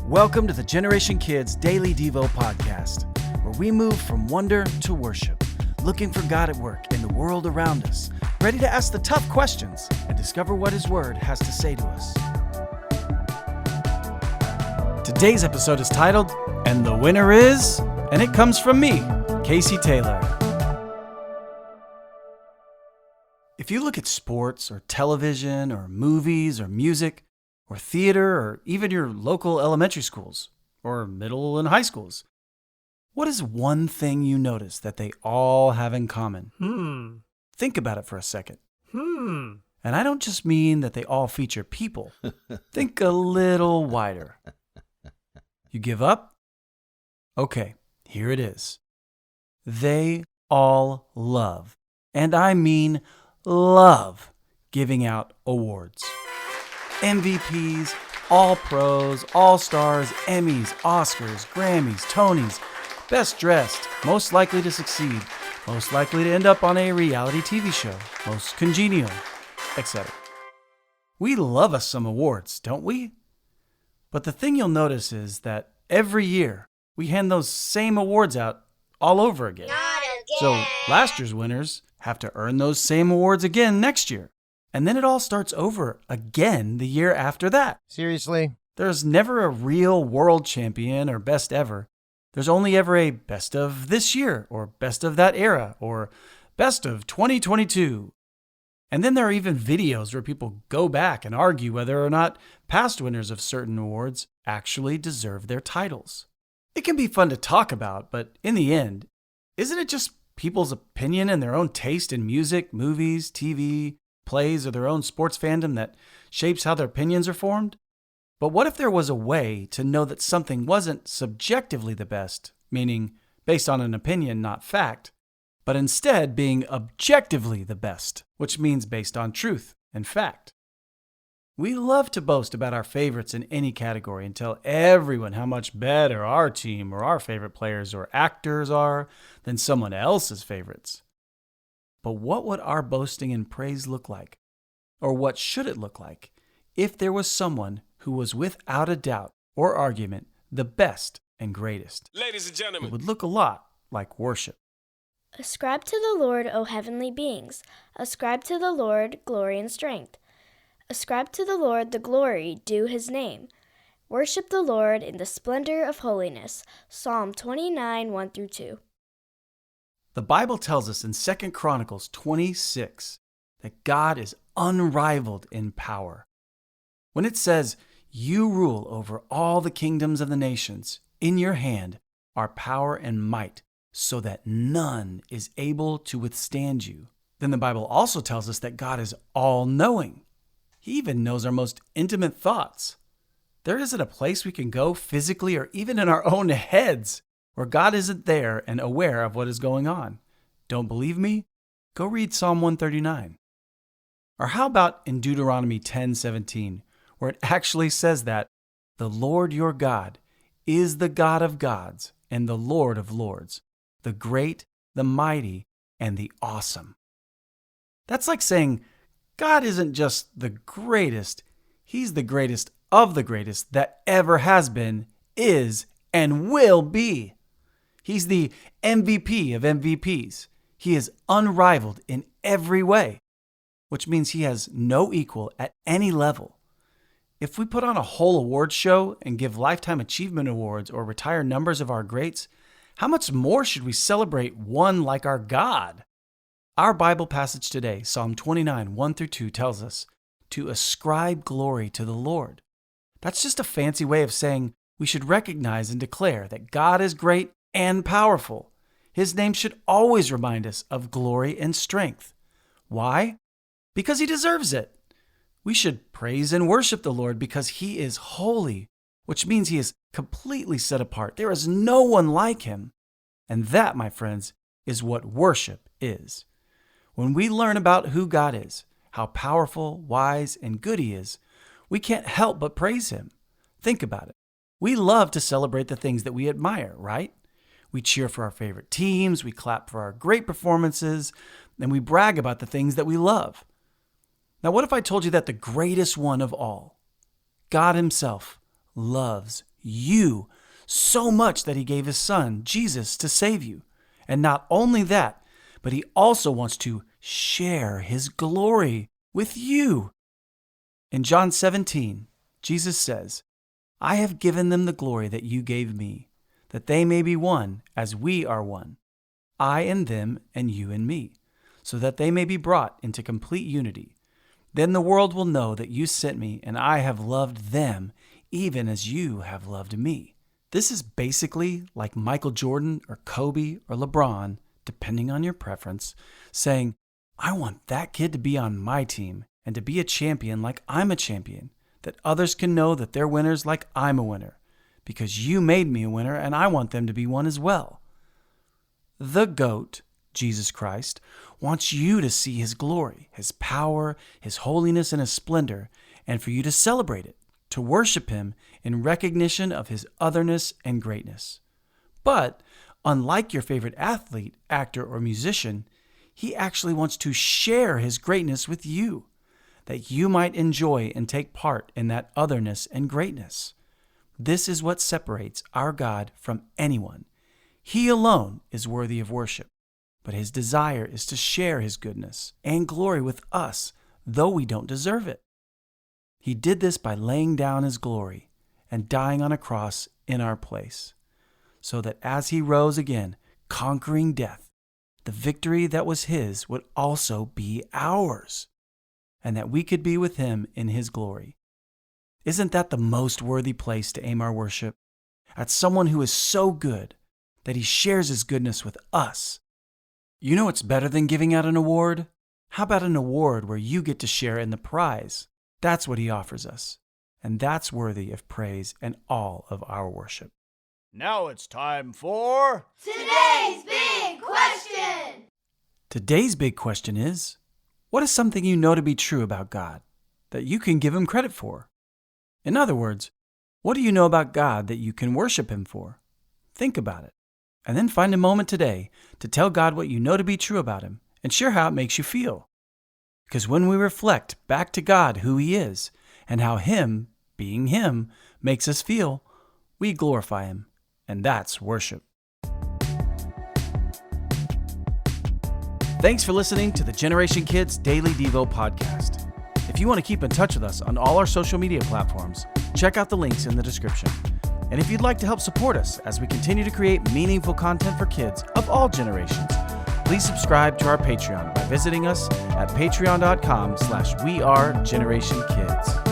Welcome to the Generation Kids Daily Devo podcast, where we move from wonder to worship, looking for God at work in the world around us, ready to ask the tough questions and discover what His Word has to say to us. Today's episode is titled, And the Winner Is, and it comes from me, Casey Taylor. If you look at sports or television or movies or music, or theater, or even your local elementary schools, or middle and high schools, what is one thing you notice that they all have in common? Think about it for a second. And I don't just mean that they all feature people. Think a little wider. You give up? Okay, here it is. They all love, and I mean love, giving out awards. MVPs, All-Pros, All-Stars, Emmys, Oscars, Grammys, Tonys, Best Dressed, Most Likely to Succeed, Most Likely to End Up on a Reality TV Show, Most Congenial, etc. We love us some awards, don't we? But the thing you'll notice is that every year we hand those same awards out all over again. Not again. So last year's winners have to earn those same awards again next year. And then it all starts over again the year after that. Seriously? There's never a real world champion or best ever. There's only ever a best of this year, or best of that era, or best of 2022. And then there are even videos where people go back and argue whether or not past winners of certain awards actually deserve their titles. It can be fun to talk about, but in the end, isn't it just people's opinion and their own taste in music, movies, TV, plays, or their own sports fandom that shapes how their opinions are formed? But what if there was a way to know that something wasn't subjectively the best, meaning based on an opinion, not fact, but instead being objectively the best, which means based on truth and fact? We love to boast about our favorites in any category and tell everyone how much better our team or our favorite players or actors are than someone else's favorites. But what would our boasting and praise look like? Or what should it look like if there was someone who was without a doubt or argument the best and greatest? Ladies and gentlemen, It would look a lot like worship. Ascribe to the Lord, O heavenly beings. Ascribe to the Lord glory and strength. Ascribe to the Lord the glory due His name. Worship the Lord in the splendor of holiness. Psalm 29, 1-2. The Bible tells us in 2 Chronicles 26 that God is unrivaled in power. When it says, "You rule over all the kingdoms of the nations, in your hand are power and might, so that none is able to withstand you," then the Bible also tells us that God is all-knowing. He even knows our most intimate thoughts. There isn't a place we can go physically or even in our own heads where God isn't there and aware of what is going on. Don't believe me? Go read Psalm 139. Or how about in Deuteronomy 10:17, where it actually says that the Lord your God is the God of gods and the Lord of lords, the great, the mighty, and the awesome. That's like saying God isn't just the greatest, He's the greatest of the greatest that ever has been, is, and will be. He's the MVP of MVPs. He is unrivaled in every way, which means He has no equal at any level. If we put on a whole awards show and give lifetime achievement awards or retire numbers of our greats, how much more should we celebrate one like our God? Our Bible passage today, Psalm 29, 1-2, tells us to ascribe glory to the Lord. That's just a fancy way of saying we should recognize and declare that God is great and powerful. His name should always remind us of glory and strength. Why? Because He deserves it. We should praise and worship the Lord because He is holy, which means He is completely set apart. There is no one like Him. And that, my friends, is what worship is. When we learn about who God is, how powerful, wise, and good He is, we can't help but praise Him. Think about it. We love to celebrate the things that we admire, right? We cheer for our favorite teams, we clap for our great performances, and we brag about the things that we love. Now, what if I told you that the greatest one of all, God Himself, loves you, so much that he gave his son, Jesus, to save you. And not only that, but he also wants to share his glory with you. In John 17, Jesus says, I have given them the glory that you gave me, that they may be one as we are one, I in them and you in me, so that they may be brought into complete unity. Then the world will know that you sent me and I have loved them even as you have loved me. This is basically like Michael Jordan or Kobe or LeBron, depending on your preference, saying, I want that kid to be on my team and to be a champion like I'm a champion, that others can know that they're winners like I'm a winner, because you made me a winner and I want them to be one as well. The GOAT, Jesus Christ, wants you to see his glory, his power, his holiness, and his splendor, and for you to celebrate it, to worship him in recognition of his otherness and greatness. But unlike your favorite athlete, actor, or musician, he actually wants to share his greatness with you, that you might enjoy and take part in that otherness and greatness. This is what separates our God from anyone. He alone is worthy of worship, but his desire is to share his goodness and glory with us, though we don't deserve it. He did this by laying down his glory and dying on a cross in our place, so that as he rose again, conquering death, the victory that was his would also be ours, and that we could be with him in his glory. Isn't that the most worthy place to aim our worship? At someone who is so good that he shares his goodness with us. You know what's better than giving out an award? How about an award where you get to share in the prize? That's what he offers us, and that's worthy of praise and all of our worship. Now it's time for Today's Big Question! Today's big question is, what is something you know to be true about God that you can give him credit for? In other words, what do you know about God that you can worship him for? Think about it, and then find a moment today to tell God what you know to be true about him and share how it makes you feel. Because when we reflect back to God who he is and how him, being him, makes us feel, we glorify him, and that's worship. Thanks for listening to the Generation Kids Daily Devo podcast. If you want to keep in touch with us on all our social media platforms, check out the links in the description. And if you'd like to help support us as we continue to create meaningful content for kids of all generations, please subscribe to our Patreon by visiting us at patreon.com/wearegenerationkids.